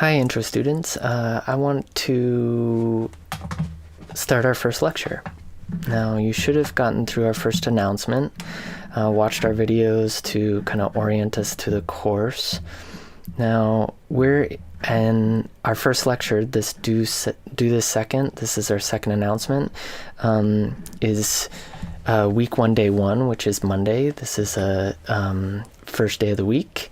Hi, intro students. I want to start our first lecture. Now, you should have gotten through our first announcement, watched our videos to kind of orient us to the course. Now, we're in our first lecture, this do this second, this is our second announcement, is week 1, day 1, which is Monday. This is a first day of the week.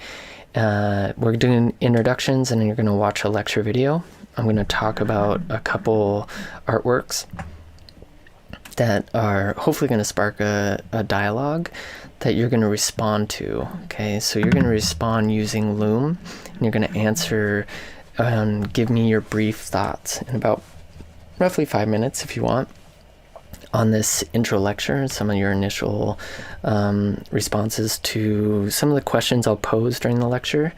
We're doing introductions, and you're going to watch a lecture video. I'm going to talk about a couple artworks that are hopefully going to spark a dialogue that you're going to respond to. Okay, so you're going to respond using Loom, and you're going to answer and give me your brief thoughts in about roughly 5 minutes if you want on this intro lecture, some of your initial responses to some of the questions I'll pose during the lecture.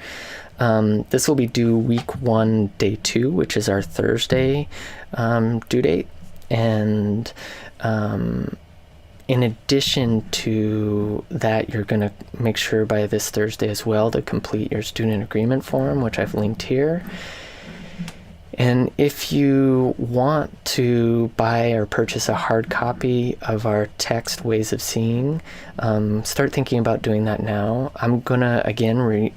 This will be due week 1, day 2, which is our Thursday due date. And in addition to that, you're going to make sure by this Thursday as well to complete your student agreement form, which I've linked here. And if you want to buy or purchase a hard copy of our text Ways of Seeing, start thinking about doing that now. I'm gonna again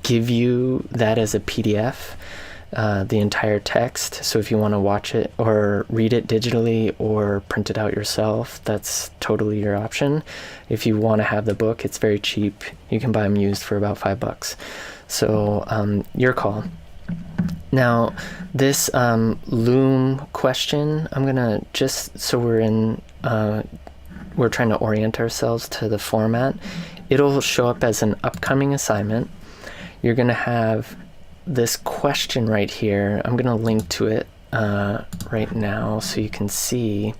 give you that as a PDF, the entire text. So if you want to watch it or read it digitally or print it out yourself, that's totally your option. If you want to have the book, it's very cheap. You can buy them used for about $5. So your call. Now, this Loom question, I'm gonna just so we're trying to orient ourselves to the format. It'll show up as an upcoming assignment. You're gonna have this question right here. I'm gonna link to it right now so you can see.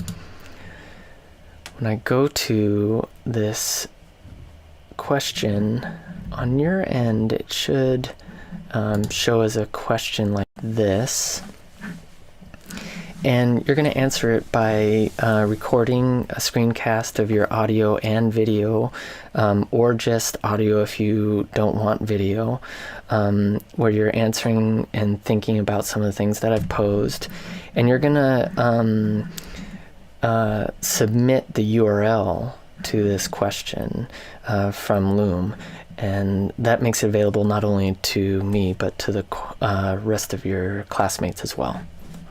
When I go to this question on your end, it should show as a question like this, and you're going to answer it by recording a screencast of your audio and video, or just audio if you don't want video, where you're answering and thinking about some of the things that I've posed, and you're going to submit the URL to this question from Loom. And that makes it available not only to me, but to the rest of your classmates as well.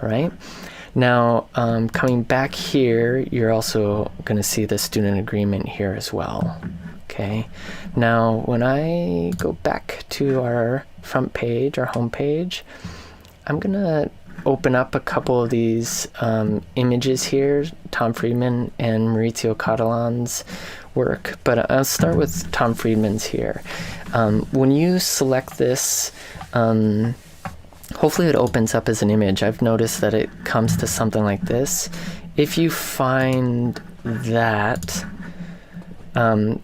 All right. Now, coming back here, you're also going to see the student agreement here as well. Okay. Now, when I go back to our front page, our home page, I'm going to open up a couple of these images here, Tom Friedman and Maurizio Catalan's work, but I'll start with Tom Friedman's here. When you select this, hopefully it opens up as an image. I've noticed that it comes to something like this. If you find that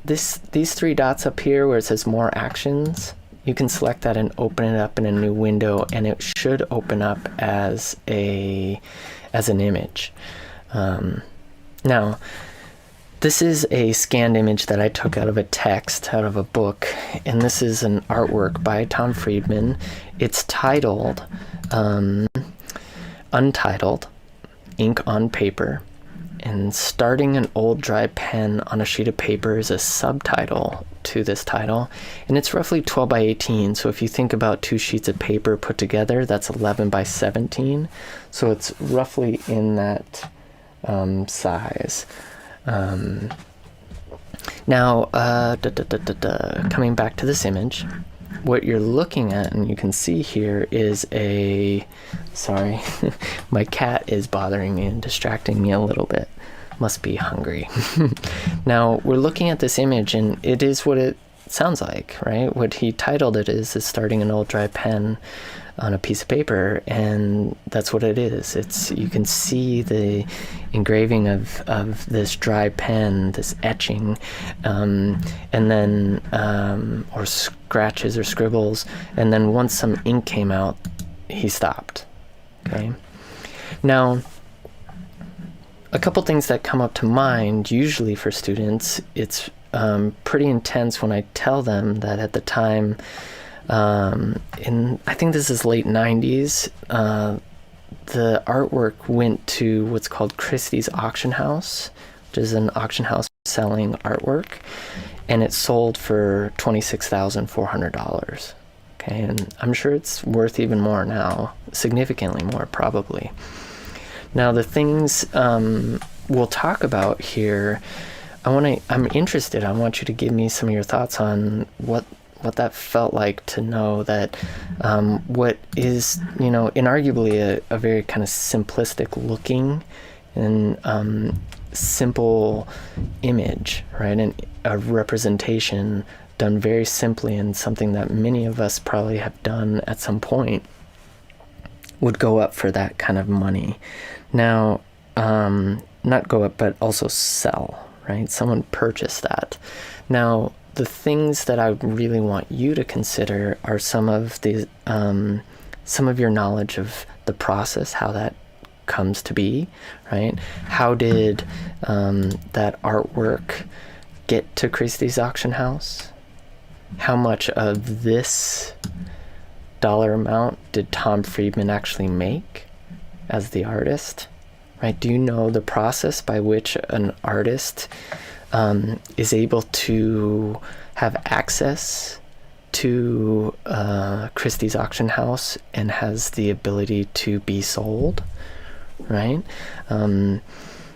these 3 dots up here where it says more actions, you can select that and open it up in a new window, and it should open up as an image. Now, this is a scanned image that I took out of a text, out of a book, and this is an artwork by Tom Friedman. It's titled Untitled, Ink on Paper, and starting an old dry pen on a sheet of paper is a subtitle to this title, and it's roughly 12 by 18. So if you think about 2 sheets of paper put together, that's 11 by 17. So it's roughly in that size. Now, coming back to this image, what you're looking at, and you can see here, is sorry, my cat is bothering me and distracting me a little bit. Must be hungry. Now, we're looking at this image, and it is what it sounds like, right? What he titled it is starting an old dry pen on a piece of paper, and that's what it is. You can see the engraving of this dry pen, this etching, and then or scratches or scribbles, and then once some ink came out, he stopped. Okay. Now, a couple things that come up to mind usually for students, it's pretty intense when I tell them that at the time In, I think this is late 90s, the artwork went to what's called Christie's Auction House, which is an auction house selling artwork, and it sold for $26,400. Okay, and I'm sure it's worth even more now, significantly more probably. Now the things we'll talk about here, I'm interested. I want you to give me some of your thoughts on what that felt like to know that what is, inarguably a very kind of simplistic looking and simple image, right? And a representation done very simply, and something that many of us probably have done at some point, would go up for that kind of money. Now, not go up, but also sell, right? Someone purchased that. Now, the things that I really want you to consider are some of your knowledge of the process, how that comes to be, right? How did that artwork get to Christie's auction house? How much of this dollar amount did Tom Friedman actually make as the artist, right? Do you know the process by which an artist is able to have access to Christie's auction house and has the ability to be sold, right?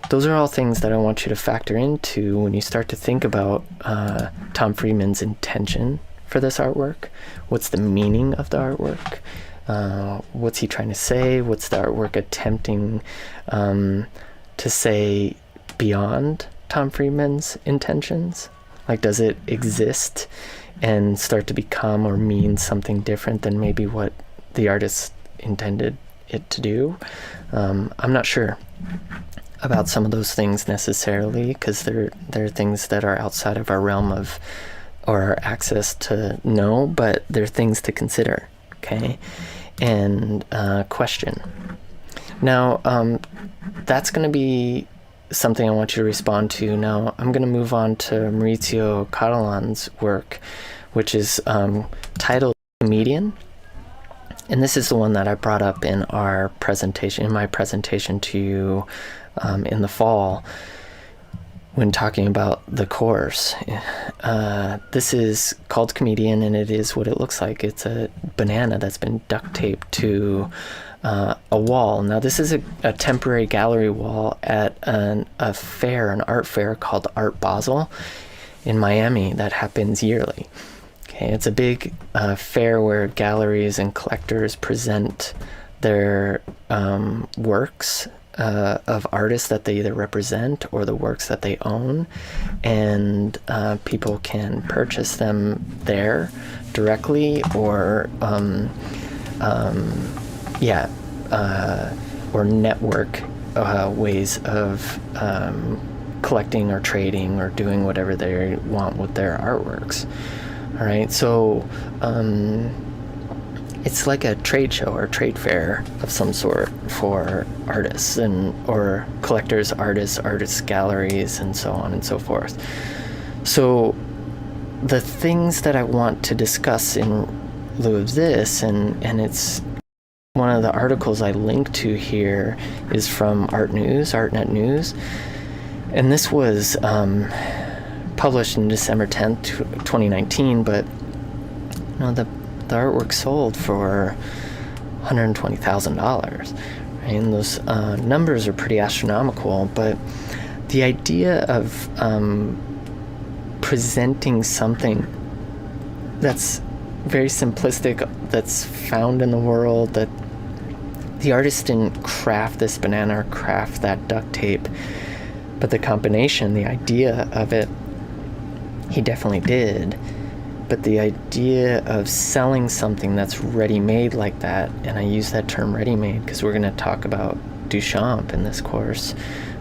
Those are all things that I want you to factor into when you start to think about Tom Friedman's intention for this artwork. What's the meaning of the artwork? What's he trying to say? What's the artwork attempting to say beyond Tom Friedman's intentions? Like, does it exist and start to become or mean something different than maybe what the artist intended it to do? I'm not sure about some of those things necessarily, because they're things that are outside of our realm of or our access to know, but they're things to consider, okay? And question. Now, that's going to be something I want you to respond to. Now, I'm going to move on to Maurizio Catalan's work, which is titled Comedian. And this is the one that I brought up in my presentation to you in the fall when talking about the course. This is called Comedian, and it is what it looks like. It's a banana that's been duct taped to a wall. Now, this is a temporary gallery wall at an art fair called Art Basel in Miami that happens yearly. Okay, it's a big fair where galleries and collectors present their works of artists that they either represent or the works that they own, and people can purchase them there directly or or network ways of collecting or trading or doing whatever they want with their artworks. All right, so it's like a trade show or trade fair of some sort for artists or collectors, artists galleries, and so on and so forth. So the things that I want to discuss in lieu of this, and it's one of the articles I link to here is from Artnet News, and this was published in December 10th, 2019, but the artwork sold for $120,000, right? And those numbers are pretty astronomical, but the idea of presenting something that's very simplistic, that's found in the world, that the artist didn't craft this banana or craft that duct tape, but the combination, the idea of it, he definitely did. But the idea of selling something that's ready-made like that, and I use that term ready-made because we're going to talk about Duchamp in this course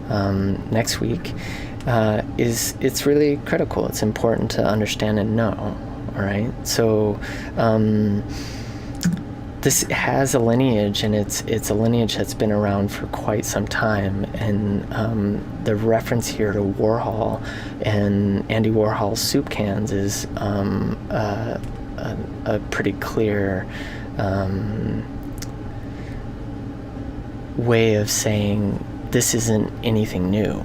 next week, it's really critical. It's important to understand and know, all right? So this has a lineage, and it's a lineage that's been around for quite some time, and the reference here to Warhol and Andy Warhol's soup cans is a pretty clear way of saying this isn't anything new.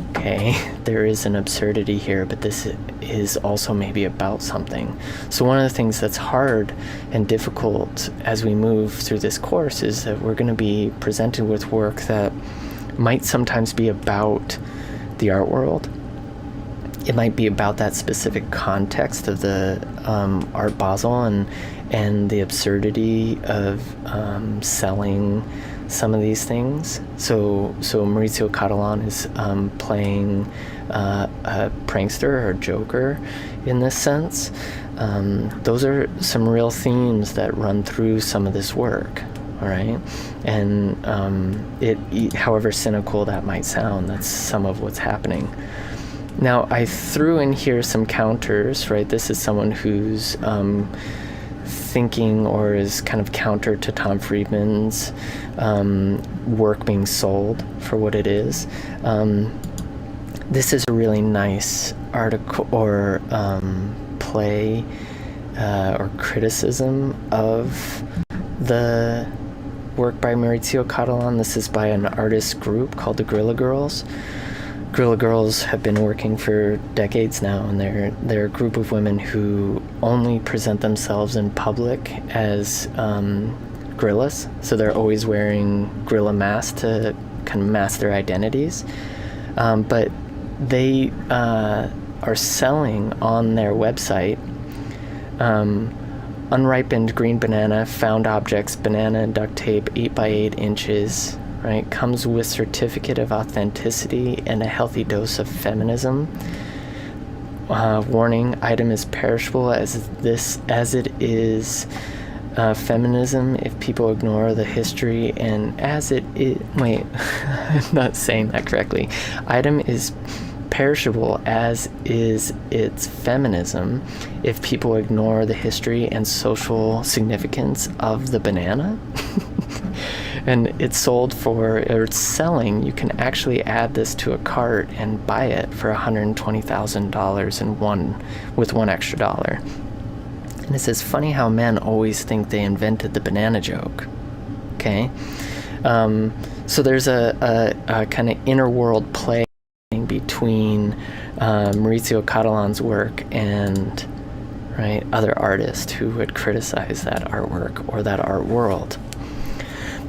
Okay, there is an absurdity here, but this is also maybe about something. So one of the things that's hard and difficult as we move through this course is that we're going to be presented with work that might sometimes be about the art world. It might be about that specific context of the Art Basel and the absurdity of selling some of these things. So Maurizio Catan is playing a prankster or a joker in this sense. Those are some real themes that run through some of this work. All right, and however cynical that might sound, that's some of what's happening. Now, I threw in here some counters, right? This is someone who's thinking or is kind of counter to Tom Friedman's work being sold for what it is. This is a really nice article or play or criticism of the work by Maurizio Catan. This is by an artist group called the Guerrilla Girls. Guerrilla Girls have been working for decades now, and they're a group of women who only present themselves in public as gorillas. So they're always wearing gorilla masks to kind of mask their identities. But they are selling on their website unripened green banana, found objects, banana and duct tape, 8 by 8 inches, right? Comes with certificate of authenticity and a healthy dose of feminism. Warning, item is perishable as it is feminism if people ignore the history, and as it is, wait, I'm not saying that correctly. Item is perishable as is its feminism if people ignore the history and social significance of the banana. And it's sold for, or it's selling, you can actually add this to a cart and buy it for $120,000 with one extra dollar. And it says, funny how men always think they invented the banana joke. Okay? So there's a kind of inner world play between Maurizio Catalan's work and other artists who would criticize that artwork or that art world.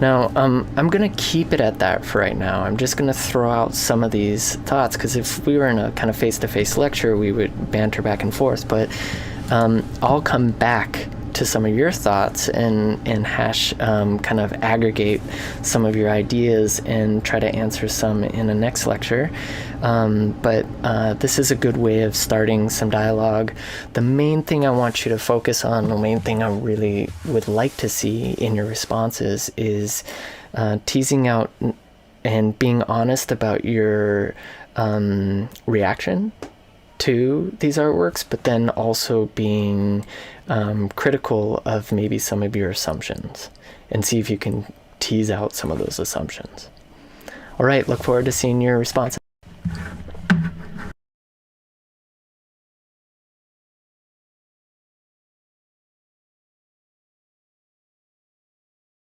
Now, I'm going to keep it at that for right now. I'm just going to throw out some of these thoughts, because if we were in a kind of face-to-face lecture, we would banter back and forth. But I'll come back to some of your thoughts and hash, kind of aggregate some of your ideas and try to answer some in a next lecture. But this is a good way of starting some dialogue. The main thing I want you to focus on, the main thing I really would like to see in your responses is teasing out and being honest about your reaction to these artworks, but then also being critical of maybe some of your assumptions, and see if you can tease out some of those assumptions. All right, look forward to seeing your responses.